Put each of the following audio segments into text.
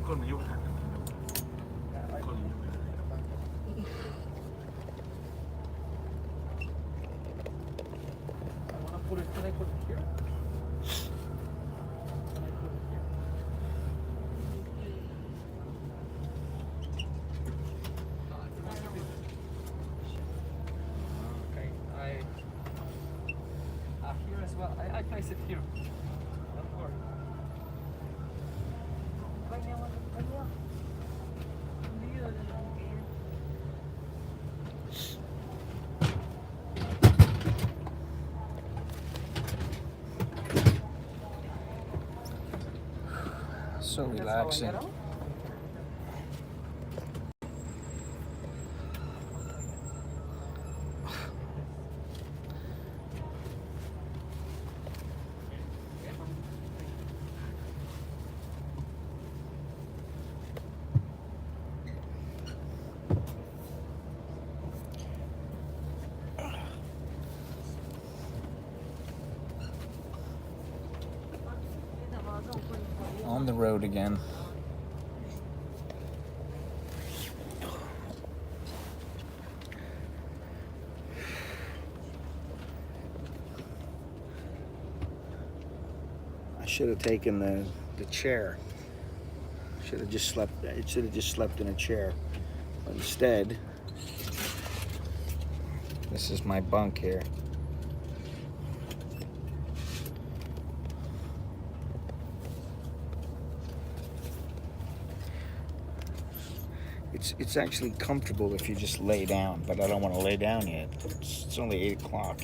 คนมายุหันคนมายุ I want to put it. Can I put it here? Can I put it here? Okay. Here as well. I place it here. Don't worry. So relaxing. On the road again. I should have taken the chair. Should have just slept. It should have just slept in a chair. But instead, this is my bunk here. It's actually comfortable if you just lay down, but I don't want to lay down yet. It's only 8 o'clock.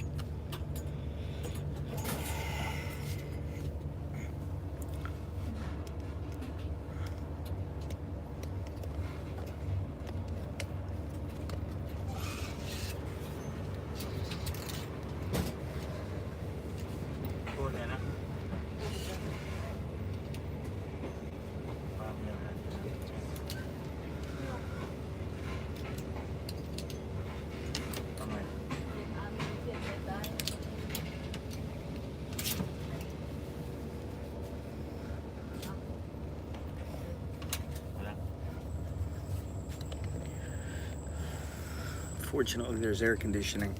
Fortunately, there's air conditioning.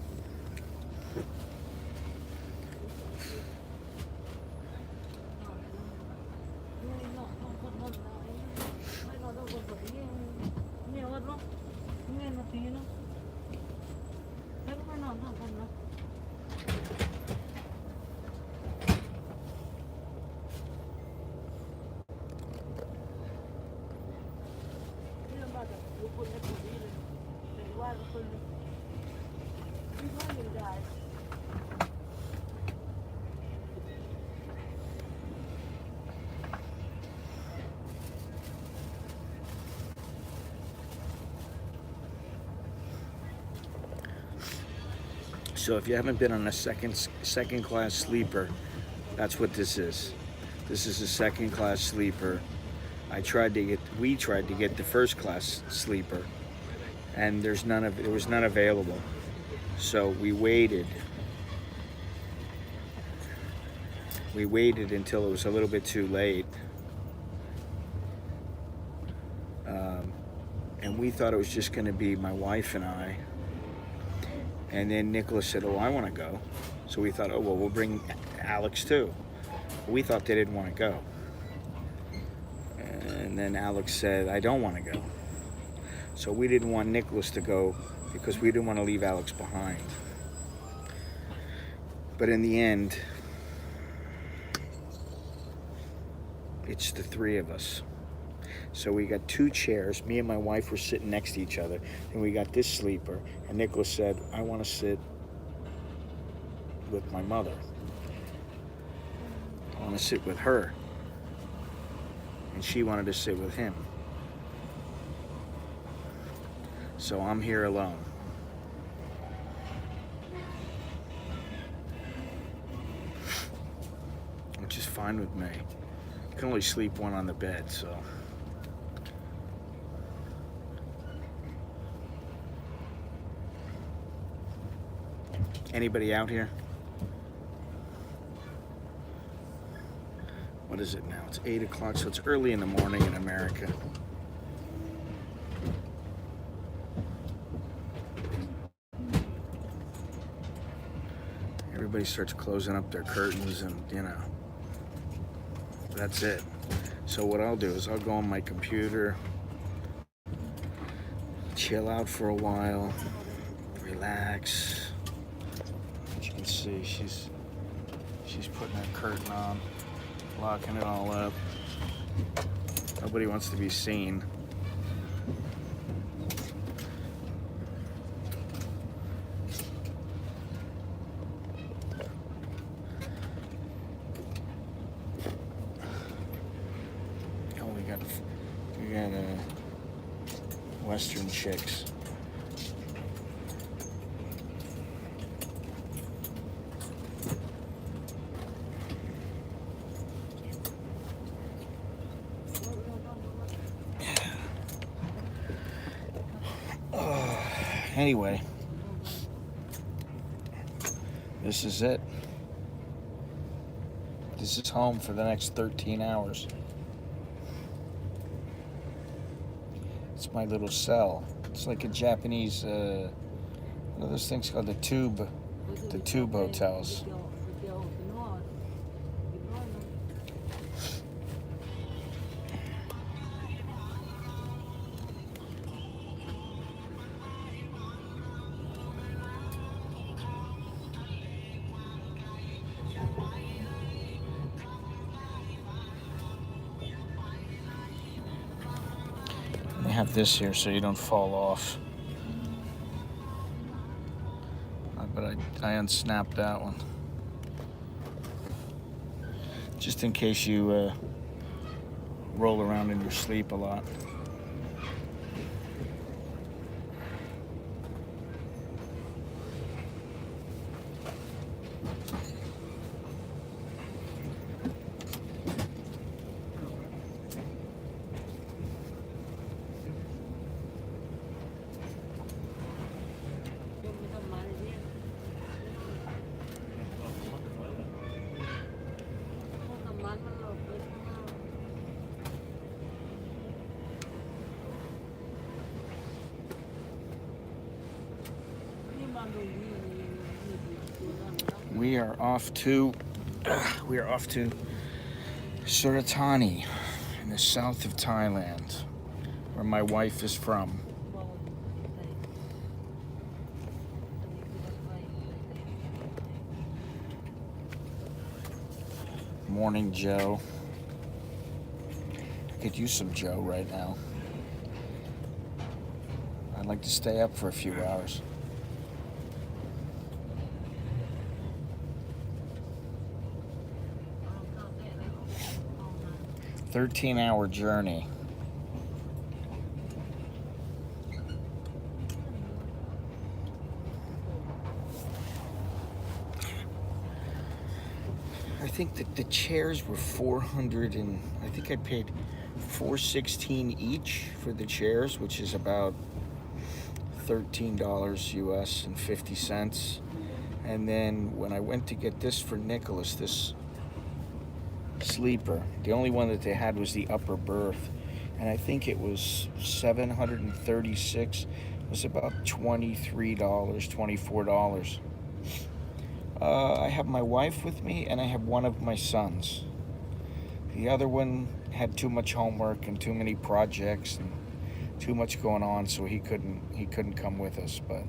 So if you haven't been on a second class sleeper, that's what this is. This is a second class sleeper. We tried to get the first class sleeper, and there was none available. So we waited. We waited until it was a little bit too late, And we thought it was just going to be my wife and I. And then Nicholas said, oh, I want to go. So we thought, oh, well, we'll bring Alex too. We thought they didn't want to go. And then Alex said, I don't want to go. So we didn't want Nicholas to go because we didn't want to leave Alex behind. But in the end, it's the three of us. So we got two chairs. Me and my wife were sitting next to each other. And we got this sleeper. And Nicholas said, I want to sit with my mother. I want to sit with her. And she wanted to sit with him. So I'm here alone. Which is fine with me. I can only sleep one on the bed, so. Anybody out here? What is it now? It's 8 o'clock, so it's early in the morning in America. Everybody starts closing up their curtains and, you know, that's it. So what I'll do is I'll go on my computer, chill out for a while, relax. As you can see, she's putting her curtain on, locking it all up. Nobody wants to be seen. Oh, we got Western chicks. Anyway, this is it. This is home for the next 13 hours. It's my little cell. It's like a Japanese, one of those things called the tube hotels. I have this here so you don't fall off. But I unsnapped that one. Just in case you roll around in your sleep a lot. We are off to Suratani in the south of Thailand, where my wife is from. Morning, Joe. I could use some Joe right now. I'd like to stay up for a few hours. A 13-hour journey. I think that the chairs were 400 and I think I paid $416 each for the chairs, which is about $13 US and 50 cents. And then when I went to get this for Nicholas, this sleeper, the only one that they had was the upper berth. and I think it was 736. It was about $23, $24. I have my wife with me, and I have one of my sons. The other one had too much homework and too many projects and too much going on, so he couldn't come with us. But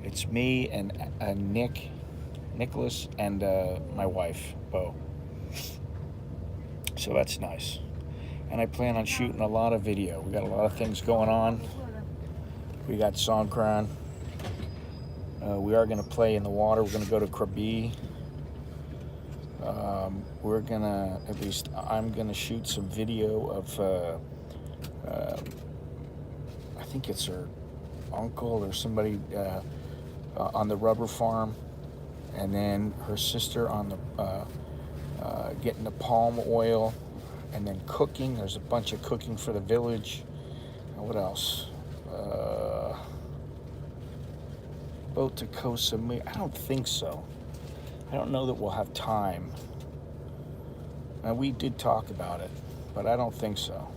it's me and Nicholas, and my wife, Bo. So that's nice. And I plan on shooting a lot of video. We got a lot of things going on. We got Songkran. We are going to play in the water. We're going to go to Krabi. We're going to, at least I'm going to shoot some video of, I think it's her uncle or somebody on the rubber farm. And then her sister on the, getting the palm oil. And then cooking. There's a bunch of cooking for the village. And what else? Boat to Koh Samui. I don't think so. I don't know that we'll have time. And we did talk about it, but I don't think so.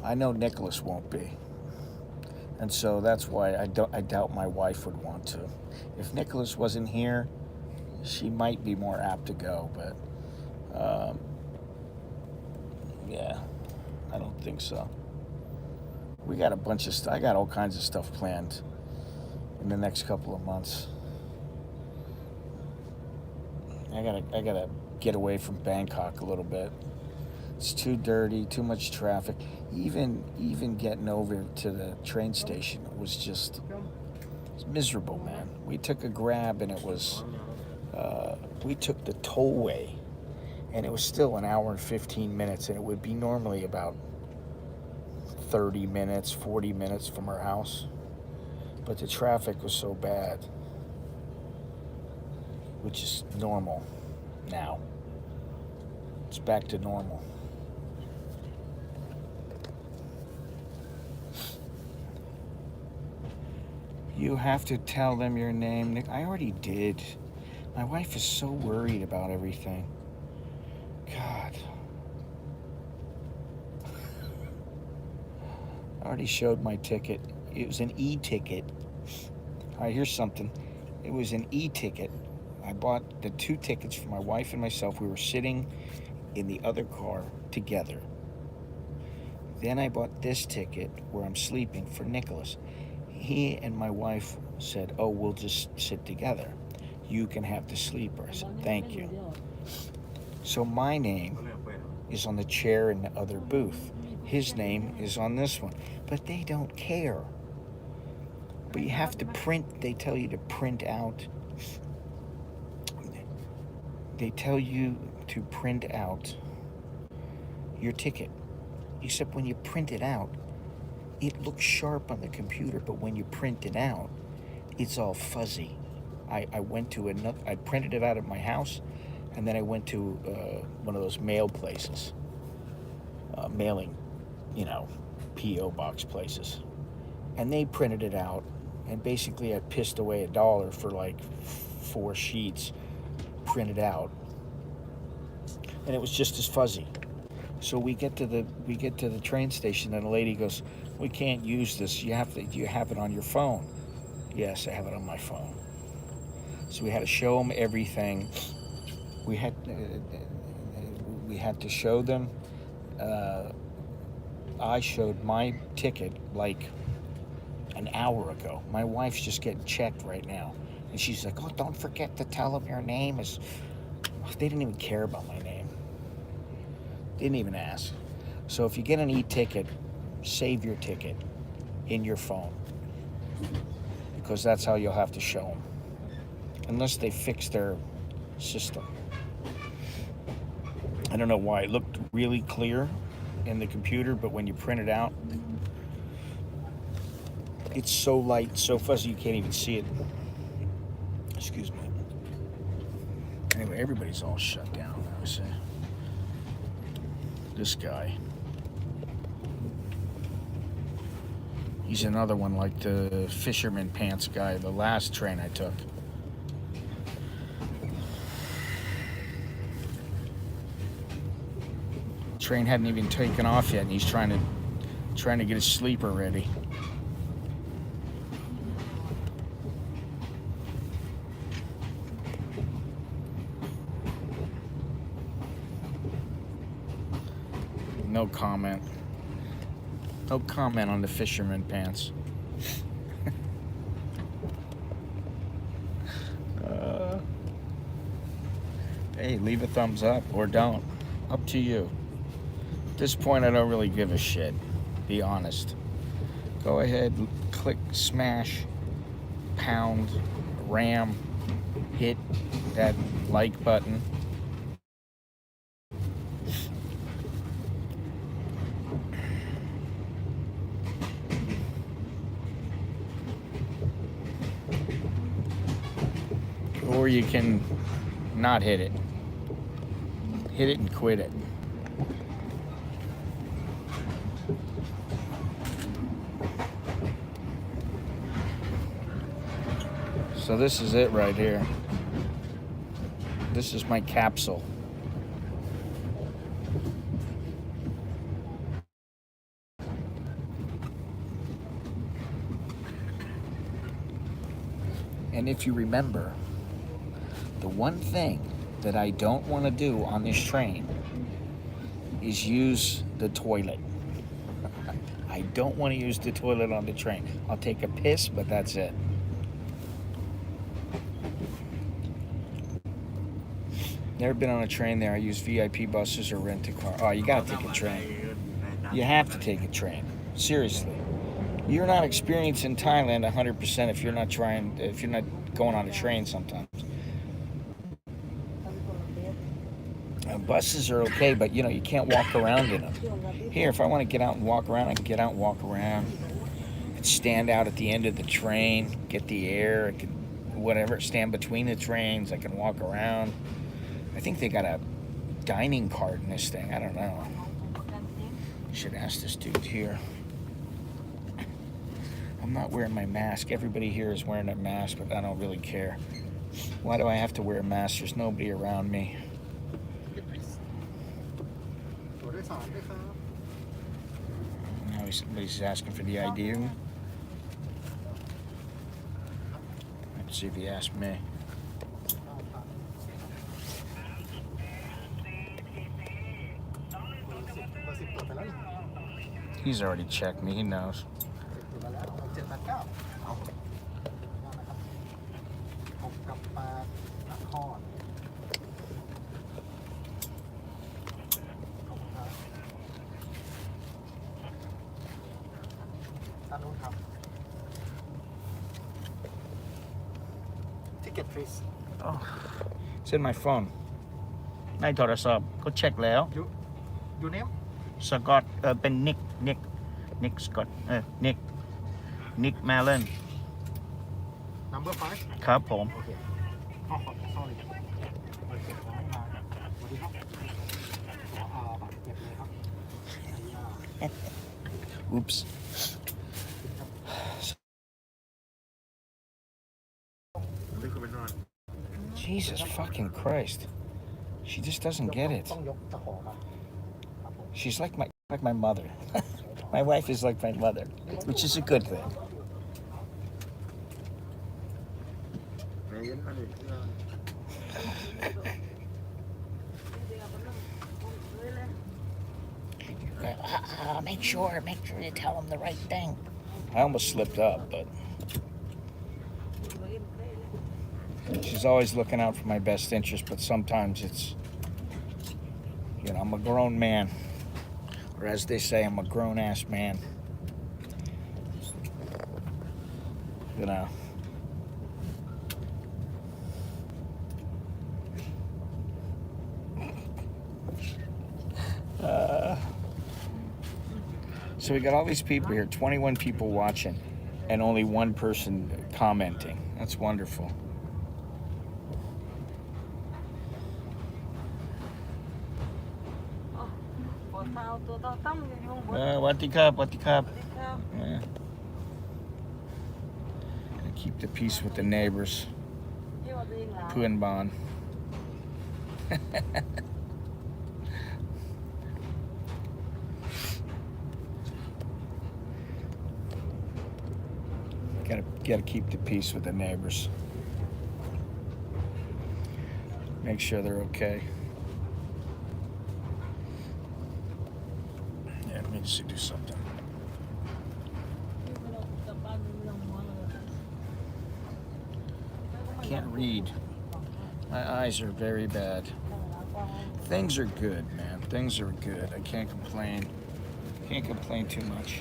I know Nicholas won't be. And so that's why I doubt my wife would want to. If Nicholas wasn't here, she might be more apt to go, but yeah, I don't think so. We got a bunch of stuff. I got all kinds of stuff planned in the next couple of months. I gotta get away from Bangkok a little bit. It's too dirty, too much traffic. Even getting over to the train station was just miserable, man. We took a Grab, and it was we took the tollway, and it was still an hour and 15 minutes, and it would be normally about 30 minutes, 40 minutes from our house. But the traffic was so bad, which is normal now. It's back to normal. You have to tell them your name, Nick. I already did. My wife is so worried about everything. God. I already showed my ticket. It was an e-ticket. All right, here's something. It was an e-ticket. I bought the 2 tickets for my wife and myself. We were sitting in the other car together. Then I bought this ticket where I'm sleeping for Nicholas. He and my wife said, oh, we'll just sit together. You can have the sleeper. I said, thank you. So my name is on the chair in the other booth. His name is on this one. But they don't care. But you have to print, they tell you to print out. They tell you to print out your ticket. Except when you print it out, it looks sharp on the computer, but when you print it out, it's all fuzzy. I went to another, I printed it out at my house, and then I went to one of those mail places, mailing, P.O. box places. And they printed it out, and basically I pissed away $1 for like 4 sheets printed out, and it was just as fuzzy. So we get to the train station, and a lady goes, we can't use this. You have it on your phone. Yes, I have it on my phone. So we had to show them everything. We had to show them. I showed my ticket like an hour ago. My wife's just getting checked right now, and she's like, oh, don't forget to tell them your name is. They didn't even care about my name. Didn't even ask. So if you get an e-ticket, save your ticket in your phone, because that's how you'll have to show them, unless they fix their system. I don't know why. It looked really clear in the computer, but when you print it out, it's so light, so fuzzy, you can't even see it. Excuse me. Anyway, everybody's all shut down, I would say. This guy. He's another one like the fisherman pants guy, the last train I took. Train hadn't even taken off yet, and he's trying to get his sleeper ready. No comment. No comment on the fisherman pants. Hey, leave a thumbs up or don't. Up to you. At this point, I don't really give a shit. Be honest. Go ahead, click, smash, pound, ram, hit that like button. Or you can not hit it. Hit it and quit it. So this is it right here. This is my capsule. And if you remember, the one thing that I don't want to do on this train is use the toilet. I don't want to use the toilet on the train. I'll take a piss, but that's it. Never been on a train there. I use VIP buses or rent a car. Oh, you gotta take a train. You have to take a train. Seriously. You're not experiencing Thailand 100% if you're not going on a train sometimes. Buses are okay, but you know, you can't walk around in them. Here, if I want to get out and walk around, I can get out and walk around. I can stand out at the end of the train, get the air, I can, whatever, stand between the trains, I can walk around. I think they got a dining cart in this thing, I don't know. I should ask this dude here. I'm not wearing my mask. Everybody here is wearing a mask, but I don't really care. Why do I have to wear a mask? There's nobody around me. Now somebody's asking for the ID. Let's see if he asked me. He's already checked me, he knows. Ticket please. Oh, it's in my phone. ในโทรศัพท์ก็เช็คแล้ว Your name? สกอตเป็นนิกสกอตนิกแมลเลน Number 5? ครับผม โอเคขอ sorry โอเคขอให้มาสวัสดีครับขอบัตรเก็บเลยครับ Oops. Jesus fucking Christ. She just doesn't get it. ต้องยกตะขอครับครับผม She's like my mother. My wife is like my mother, which is a good thing. Make sure you tell them the right thing. I almost slipped up, but she's always looking out for my best interest, but sometimes it's, you know, I'm a grown man. Or as they say, I'm a grown-ass man. You know. So we got all these people here, 21 people watching, and only one person commenting. That's wonderful. What the cup? Yeah. Keep the peace with the neighbors. Puan Bon. Gotta keep the peace with the neighbors. Make sure they're okay. Yeah, let me just do something. I can't read. My eyes are very bad. Things are good, man. Things are good. I can't complain. Can't complain too much.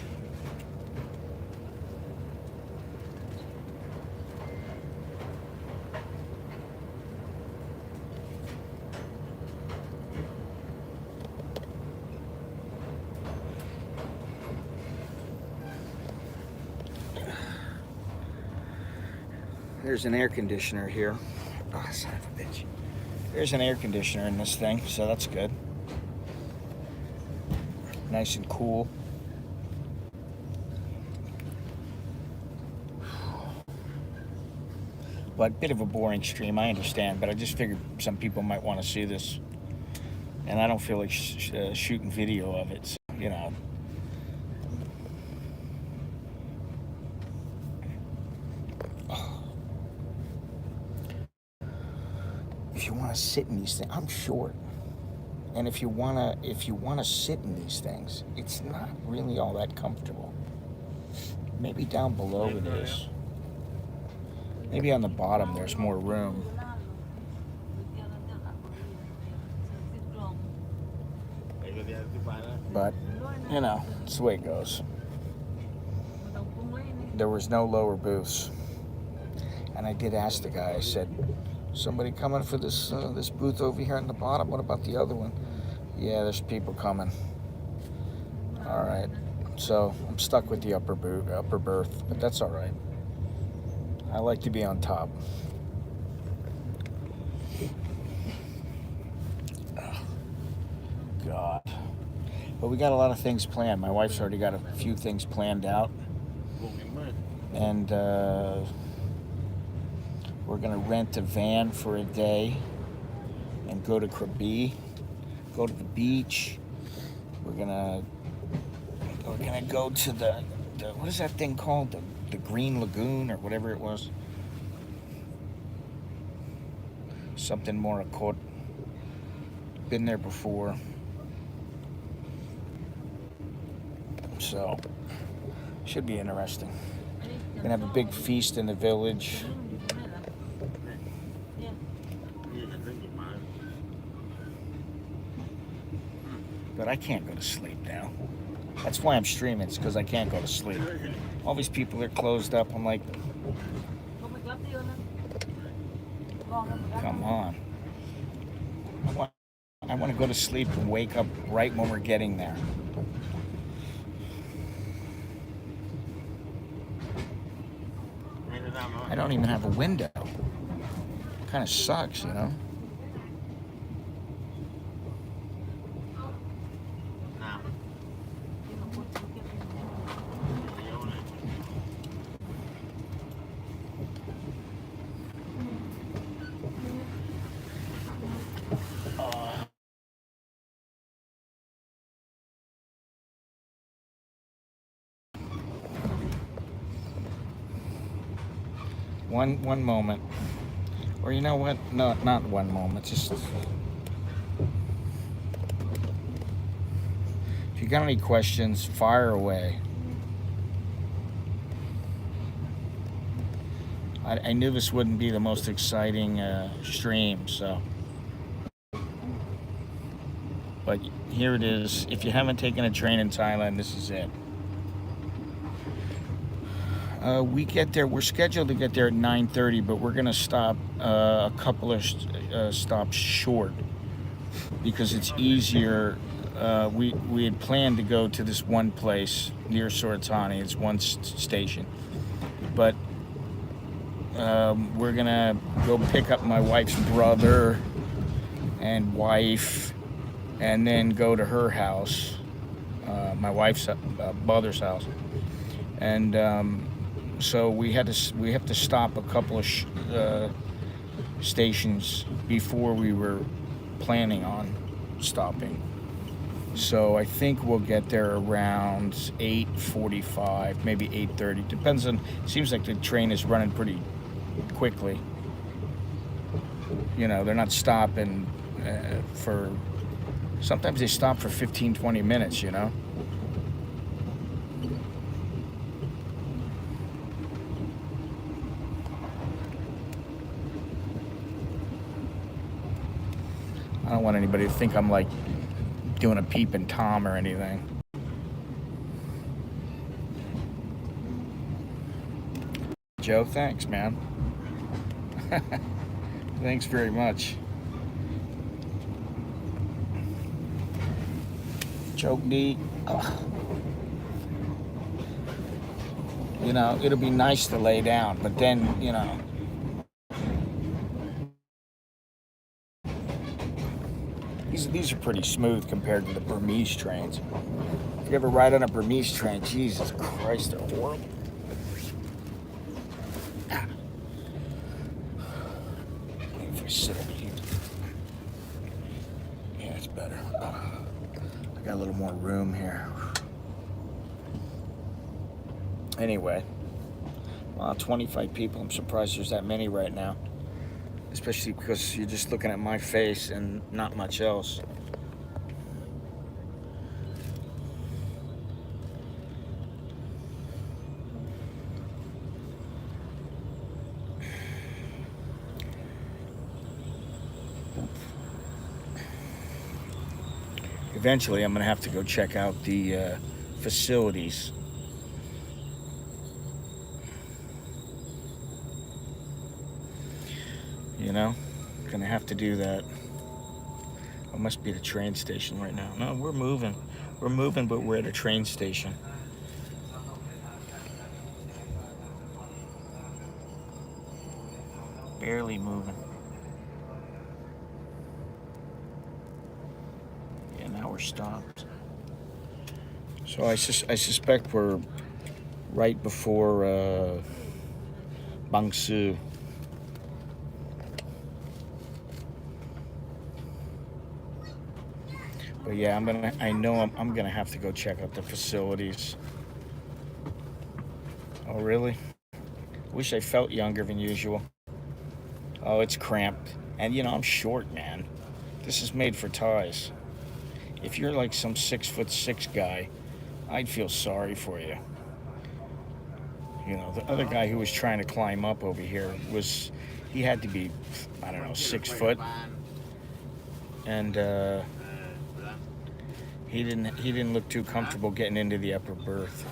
There's an air conditioner here. Oh, son of a bitch. There's an air conditioner in this thing, so that's good. Nice and cool. But a bit of a boring stream, I understand, but I just figured some people might want to see this. And I don't feel like shooting video of it, so, you know. If you want to sit in these things, I'm short. And if you wanna sit in these things, it's not really all that comfortable. Maybe down below it is. Maybe on the bottom there's more room. But, you know, it's the way it goes. There was no lower booths. And I did ask the guy, I said, somebody coming for this this booth over here on the bottom? What about the other one? Yeah, there's people coming. All right. So I'm stuck with the upper berth, but that's all right. I like to be on top. Oh, God. But we got a lot of things planned. My wife's already got a few things planned out. And we're gonna rent a van for a day and go to Krabi, go to the beach. We're gonna go to the what is that thing called? The Green Lagoon or whatever it was. Something more Akot. Been there before. So should be interesting. We're gonna have a big feast in the village. But I can't go to sleep now. That's why I'm streaming. It's because I can't go to sleep. All these people are closed up. I'm like, come on. I want to go to sleep and wake up right when we're getting there. I don't even have a window. Kind of sucks, you know? One moment. Or you know what? No, not one moment. Just if you got any questions, fire away. I knew this wouldn't be the most exciting stream, so. But here it is. If you haven't taken a train in Thailand, this is it. We get there, we're scheduled to get there at 9:30, but we're gonna stop a couple of stops short because it's easier. We had planned to go to this one place near Suratani. It's one station, but we're gonna go pick up my wife's brother and wife, and then go to her house, my wife's mother's house, and so we have to stop a couple of stations before we were planning on stopping. So I think we'll get there around 8:45, maybe 8:30. Depends on. Seems like the train is running pretty quickly. You know, they're not stopping for. Sometimes they stop for 15, 20 minutes. You know. I don't want anybody to think I'm like doing a peeping Tom or anything. Joe, thanks, man. Thanks very much. Choke D. You know, it'll be nice to lay down, but then, you know. These are pretty smooth compared to the Burmese trains. If you ever ride on a Burmese train, Jesus Christ, they're horrible. If I sit over here. Yeah, it's better. I got a little more room here. Anyway, wow, 25 people. I'm surprised there's that many right now. Especially because you're just looking at my face and not much else. Eventually, I'm going to have to go check out the facilities. You know, going to have to do that. It must be the train station right now. No, we're moving. We're moving, but we're at a train station. Barely moving. Yeah, now we're stopped. So I suspect we're right before Bangsu. But yeah, I know I'm gonna have to go check out the facilities. Oh really? Wish I felt younger than usual. Oh, it's cramped. And you know, I'm short, man. This is made for ties. If you're like some 6'6" guy, I'd feel sorry for you. You know, the other guy who was trying to climb up over here he had to be, I don't know, 6 foot. And he didn't look too comfortable getting into the upper berth.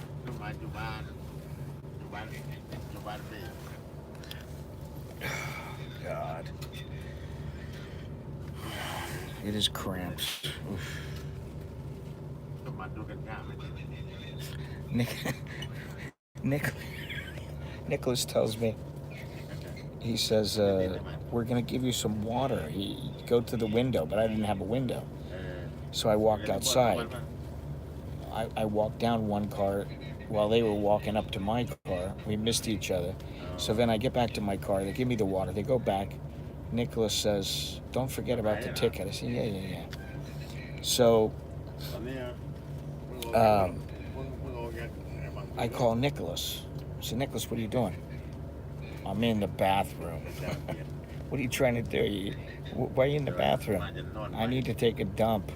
God. It is cramped. Oof. Nicholas tells me, he says, we're going to give you some water. Go to the window, but I didn't have a window. So I walked outside. I walked down one car while they were walking up to my car. We missed each other. So then I get back to my car. They give me the water. They go back. Nicholas says, don't forget about the ticket. I said, yeah. So I call Nicholas. I said, Nicholas, what are you doing? I'm in the bathroom. What are you trying to do? Why are you in the bathroom? I need to take a dump.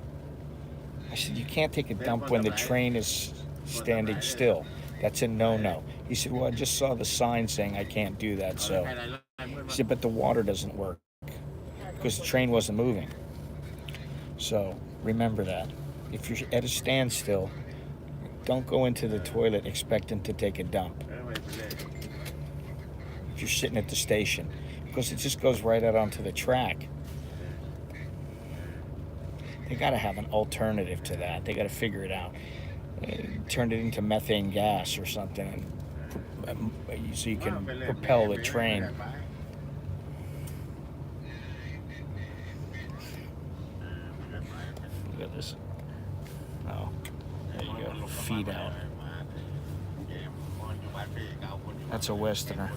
I said, you can't take a dump when the train is standing still. That's a no-no. He said, well, I just saw the sign saying I can't do that. So he said, but the water doesn't work because the train wasn't moving. So remember that. If you're at a standstill, don't go into the toilet expecting to take a dump. If you're sitting at the station, because it just goes right out onto the track. They got to have an alternative to that. They got to figure it out. Turn it into methane gas or something, so you can propel the train. Look at this. Oh, there you go. Feet out. That's a Westerner.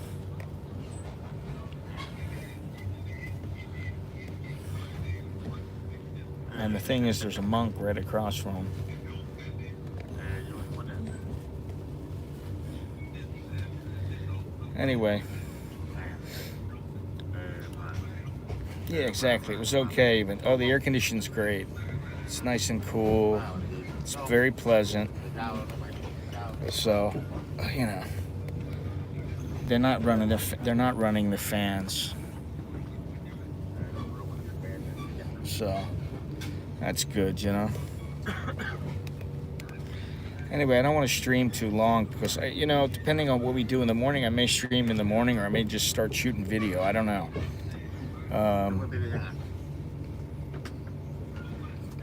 And the thing is, there's a monk right across from him. Anyway. Yeah, exactly. It was okay, but oh, the air conditioning's great. It's nice and cool. It's very pleasant. So, you know, they're not running the fans. So, that's good, you know. Anyway, I don't want to stream too long because, you know, depending on what we do in the morning, I may stream in the morning or I may just start shooting video. I don't know.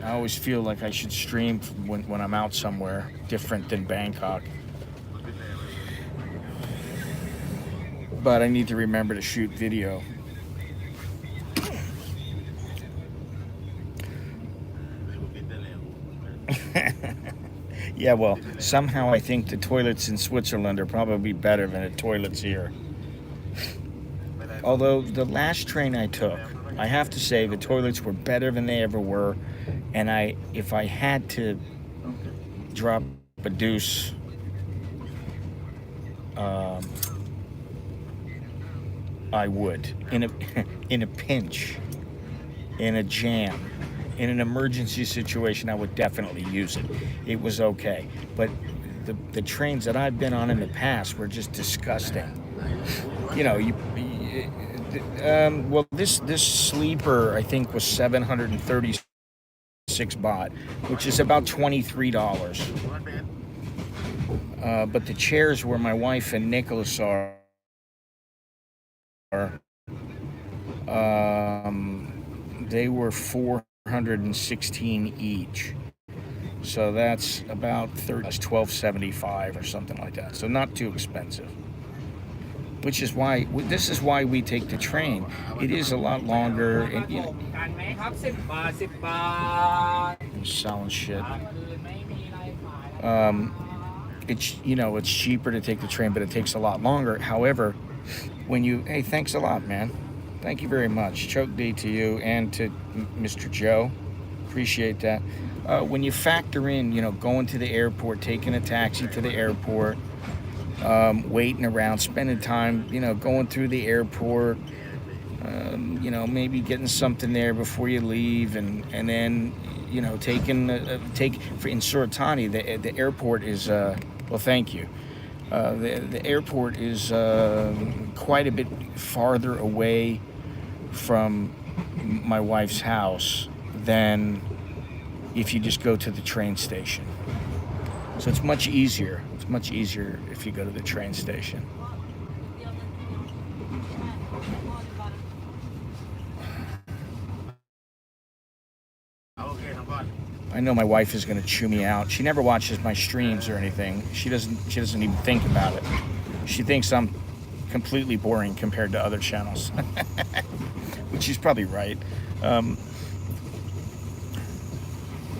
I always feel like I should stream when I'm out somewhere different than Bangkok. But I need to remember to shoot video. Yeah, well, somehow I think the toilets in Switzerland are probably better than the toilets here. Although the last train I took, I have to say the toilets were better than they ever were. And if I had to drop a deuce, I would. In a pinch, in a jam, in an emergency situation, I would definitely use it. It was okay. But the trains that I've been on in the past were just disgusting. You know, well, this sleeper I think was 736 baht, which is about $23. But the chairs where my wife and Nicholas are, they were 416 each. So that's about $12.75 or something like that. So not too expensive. Which is why this is why we take the train. It is a lot longer. And, you know, I'm selling shit. It's, you know, it's cheaper to take the train, but it takes a lot longer. However, hey, thanks a lot, man. Thank you very much. Choke D to you and to Mr. Joe. Appreciate that. When you factor in, you know, going to the airport, taking a taxi to the airport, waiting around, spending time, you know, going through the airport, you know, maybe getting something there before you leave, and then, you know, in Suratani, the airport is, well, thank you. The airport is quite a bit farther away from my wife's house than if you just go to the train station. So it's much easier. It's much easier if you go to the train station. I know my wife is going to chew me out. She never watches my streams or anything. She doesn't even think about it. She thinks I'm completely boring compared to other channels. Which she's probably right.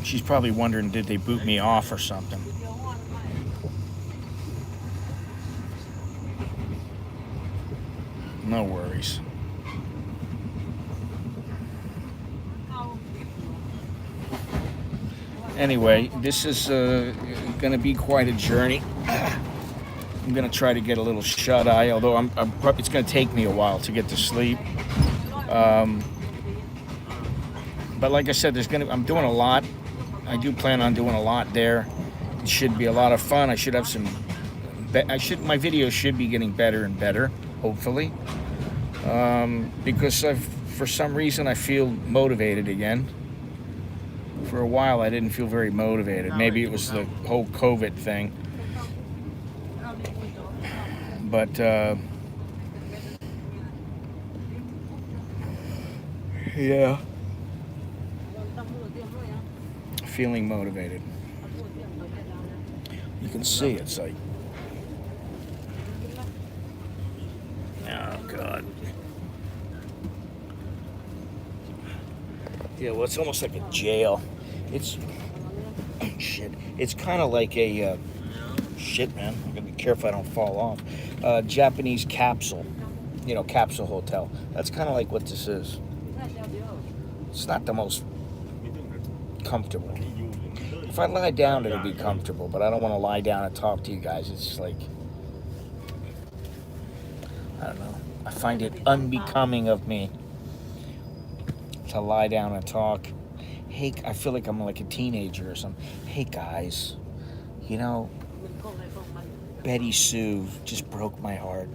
She's probably wondering, did they boot me off or something? No worries. Anyway, this is going to be quite a journey. I'm going to try to get a little shut-eye, although it's going to take me a while to get to sleep. But like I said, I'm doing a lot. I do plan on doing a lot there. It should be a lot of fun. I should have my videos should be getting better and better, hopefully. Because for some reason I feel motivated again. For a while I didn't feel very motivated. Maybe it was the whole COVID thing. But yeah. Feeling motivated. You can see it's like, oh God. Yeah, well, it's almost like a jail. It's shit. It's kind of like a shit, man. I'm gonna be careful I don't fall off. Japanese capsule, you know, capsule hotel. That's kind of like what this is. It's not the most comfortable. If I lie down, it'll be comfortable, but I don't want to lie down and talk to you guys. It's like, I don't know. I find it unbecoming of me to lie down and talk. Hey, I feel like I'm like a teenager or something. Hey guys, you know, Betty Sue just broke my heart.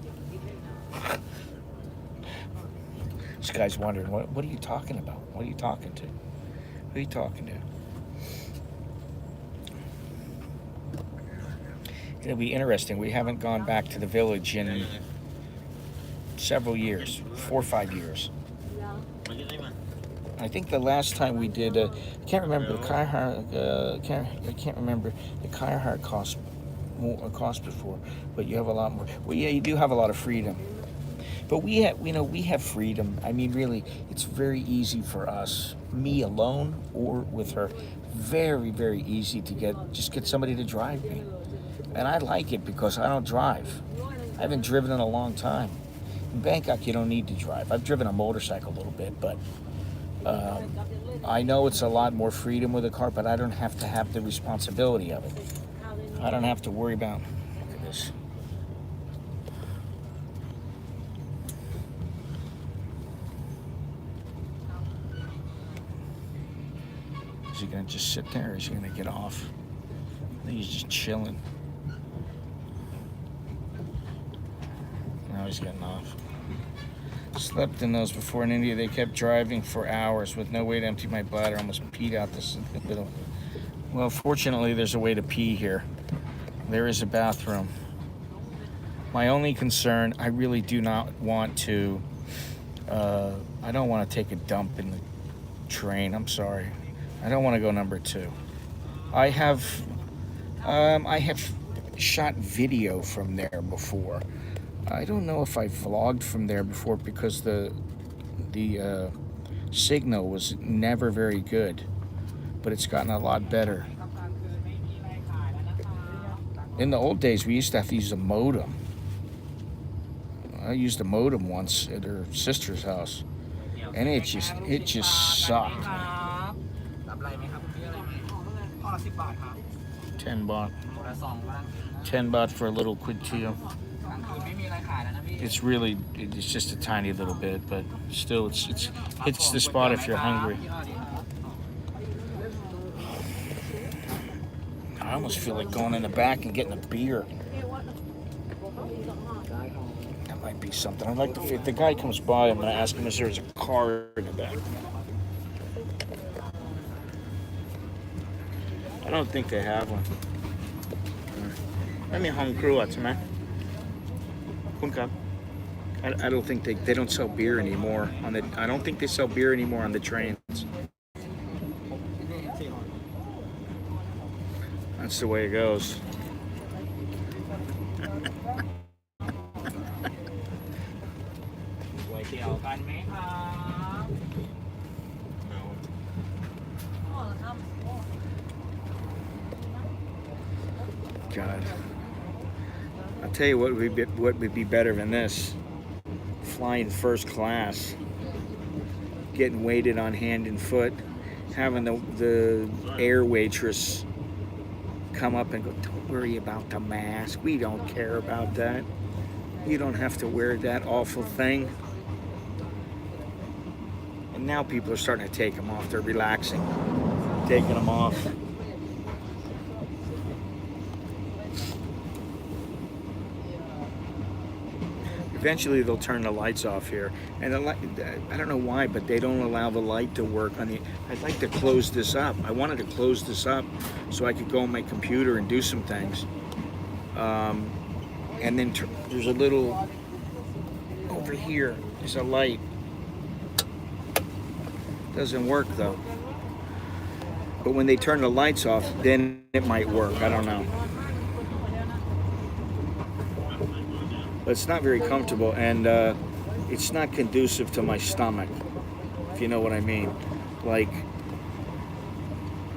This guy's wondering, what are you talking about? What are you talking to? Who are you talking to? It'll be interesting. We haven't gone back to the village in several years, 4 or 5 years. I think the last time we did, I can't remember the CASHAPP. I can't remember the CASHAPP cost before, but you have a lot more. Well, yeah, you do have a lot of freedom. But we have freedom. I mean, really, it's very easy for us, me alone or with her, very, very easy to get somebody to drive me. And I like it because I don't drive. I haven't driven in a long time. In Bangkok, you don't need to drive. I've driven a motorcycle a little bit, but I know it's a lot more freedom with a car, but I don't have to have the responsibility of it. I don't have to worry about, look at this. Is he gonna just sit there, or is he gonna get off? I think he's just chilling. Now he's getting off. Slept in those before in India. They kept driving for hours with no way to empty my bladder. Almost peed out this little. Well, fortunately, there's a way to pee here. There is a bathroom. My only concern, I really do not want to. I don't want to take a dump in the train. I'm sorry. I don't want to go number 2. I have shot video from there before. I don't know if I vlogged from there before because the signal was never very good, but it's gotten a lot better. In the old days, we used to have to use a modem. I used a modem once at her sister's house, and it just sucked. 10 baht. 10 baht for a little quid-teo. It's just a tiny little bit, but still, it's the spot if you're hungry. I almost feel like going in the back and getting a beer. That might be something. I'd like to. If the guy comes by, I'm gonna ask him if there's a car in the back. I don't think they have one. Let me home crew at man. I don't think they don't sell beer anymore on the. I don't think they sell beer anymore on the trains. That's the way it goes. God. I'll tell you what would be better than this. Flying first class. Getting waited on hand and foot. Having the air waitress come up and go, don't worry about the mask. We don't care about that. You don't have to wear that awful thing. And now people are starting to take them off. They're relaxing. Taking them off. Eventually they'll turn the lights off here, and the light, I don't know why, but they don't allow the light to work on the. I'd like to close this up. I wanted to close this up so I could go on my computer and do some things. And then there's a little over here. There's a light. Doesn't work though. But when they turn the lights off, then it might work. I don't know. But it's not very comfortable, and it's not conducive to my stomach, if you know what I mean. Like,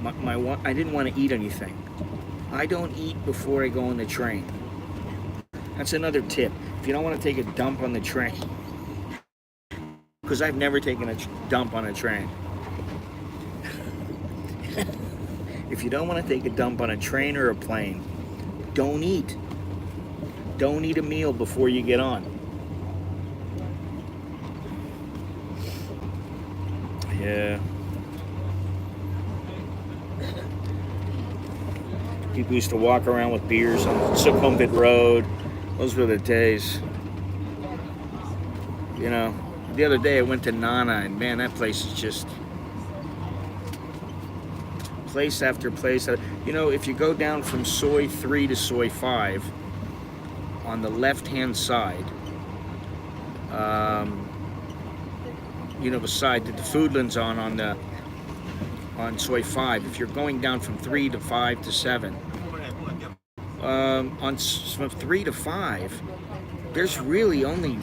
I didn't want to eat anything. I don't eat before I go on the train. That's another tip. If you don't want to take a dump on the train, because I've never taken a dump on a train. If you don't want to take a dump on a train or a plane, don't eat. Don't eat a meal before you get on. Yeah. People used to walk around with beers on Sukhumvit Road. Those were the days. You know, the other day I went to Nana, and man, that place is just place after place. You know, if you go down from Soi 3 to Soi 5, on the left-hand side, you know, the side that the Foodland's on Soi 5. If you're going down from 3 to 5 to 7, from 3 to 5, there's really only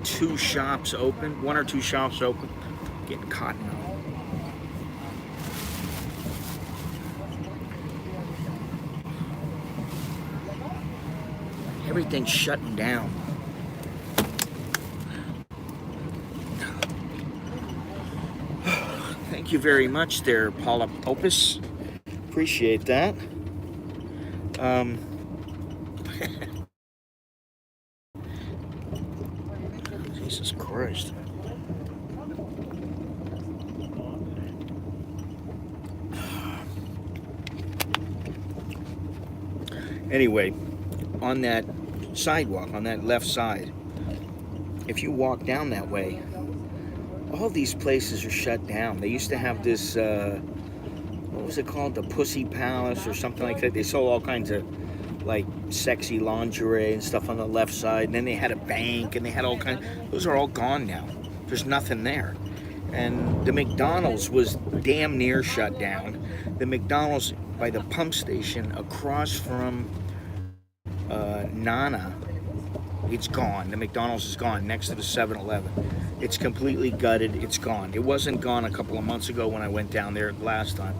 2 shops open, 1 or 2 shops open. Getting cotton on. Everything's shutting down. Thank you very much there, Paula Opus. Appreciate that. Jesus Christ. Anyway, on that sidewalk, on that left side, if you walk down that way, all these places are shut down. They used to have this, what was it called? The Pussy Palace or something like that. They sold all kinds of like sexy lingerie and stuff on the left side. And then they had a bank and they had all kinds. Those are all gone now. There's nothing there. And the McDonald's was damn near shut down. The McDonald's by the pump station across from Nana, it's gone. The McDonald's is gone next to the 7-Eleven. It's completely gutted. It's gone. It wasn't gone a couple of months ago when I went down there last time.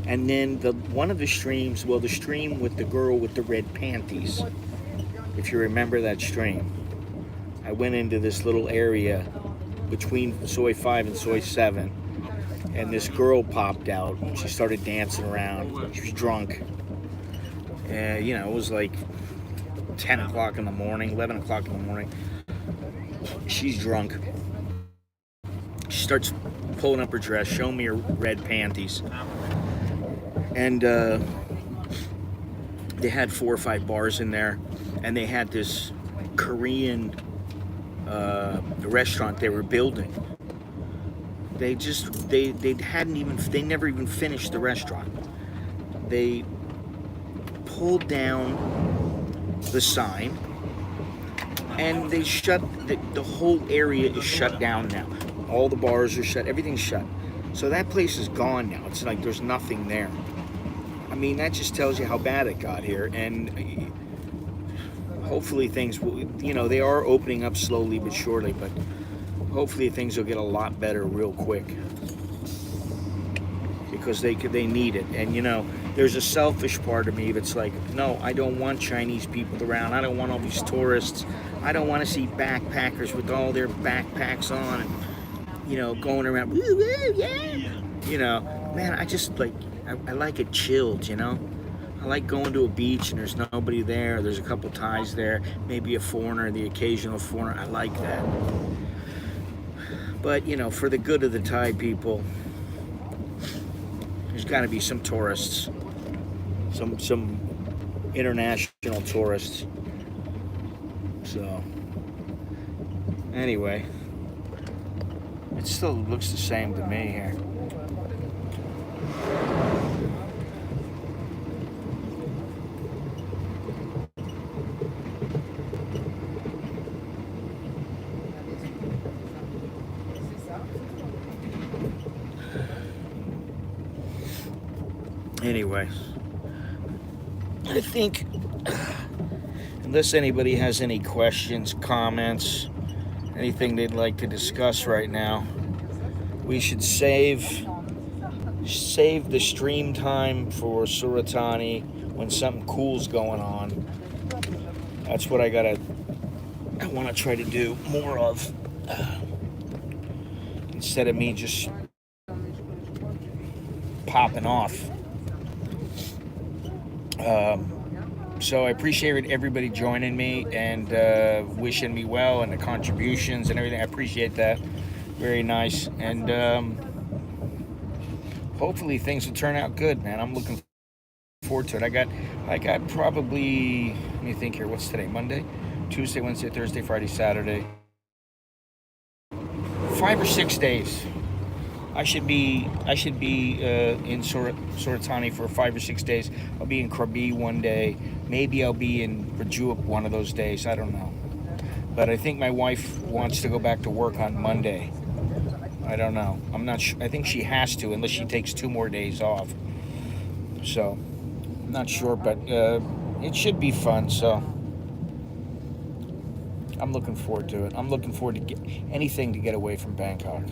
And then one of the streams, well, the stream with the girl with the red panties, if you remember that stream, I went into this little area between Soi 5 and Soi 7, and this girl popped out. She started dancing around. She was drunk. And, you know, it was like 10 o'clock in the morning, 11 o'clock in the morning. She's drunk. She starts pulling up her dress, showing me her red panties. And they had 4 or 5 bars in there, and they had this Korean restaurant they were building. They never even finished the restaurant. They pulled down the sign, and they shut the whole area is shut down now. All the bars are shut. Everything's shut. So that place is gone now. It's like there's nothing there. I mean, that just tells you how bad it got here. And hopefully things will, you know, they are opening up slowly but surely, but hopefully things will get a lot better real quick, because they need it. And, you know, there's a selfish part of me that's like, no, I don't want Chinese people around. I don't want all these tourists. I don't want to see backpackers with all their backpacks on and, you know, going around, woo, woo, yeah. You know, man, I just like, I like it chilled, you know. I like going to a beach and there's nobody there. There's a couple Thais there, maybe a foreigner, the occasional foreigner. I like that. But, you know, for the good of the Thai people, there's got to be some tourists, some international tourists. So, anyway, it still looks the same to me here. Anyway, I think, unless anybody has any questions, comments, anything they'd like to discuss right now, we should save the stream time for Suratani when something cool's going on. That's what I want to try to do more of, instead of me just popping off. So I appreciate everybody joining me and wishing me well and the contributions and everything. I appreciate that. Very nice. And hopefully things will turn out good, man. I'm looking forward to it. I got probably, let me think here. What's today? Monday, Tuesday, Wednesday, Thursday, Friday, Saturday. 5 or 6 days. I should be in Suratani for 5 or 6 days. I'll be in Krabi one day. Maybe I'll be in Prachuap one of those days. I don't know. But I think my wife wants to go back to work on Monday. I don't know. I'm not sure. I think she has to unless she takes 2 more days off. So, I'm not sure, but it should be fun. So, I'm looking forward to it. I'm looking forward to anything to get away from Bangkok.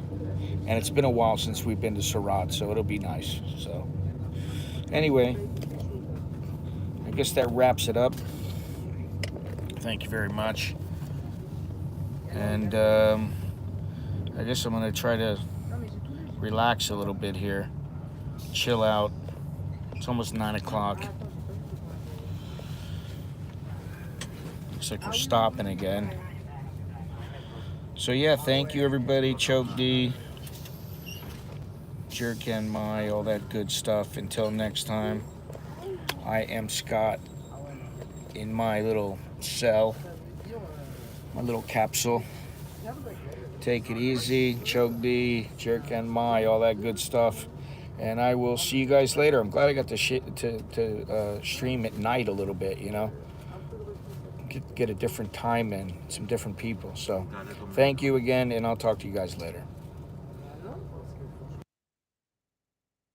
And it's been a while since we've been to Surat, so it'll be nice. So, anyway, I guess that wraps it up. Thank you very much. And I guess I'm going to try to relax a little bit here. Chill out. It's almost 9 o'clock. Looks like we're stopping again. So, yeah, thank you, everybody. Choke D. Jerk and my, all that good stuff. Until next time, I am Scott in my little cell, my little capsule. Take it easy, choke D, jerk and my, all that good stuff. And I will see you guys later. I'm glad I got to stream at night a little bit, you know. Get a different time and some different people. So thank you again, and I'll talk to you guys later.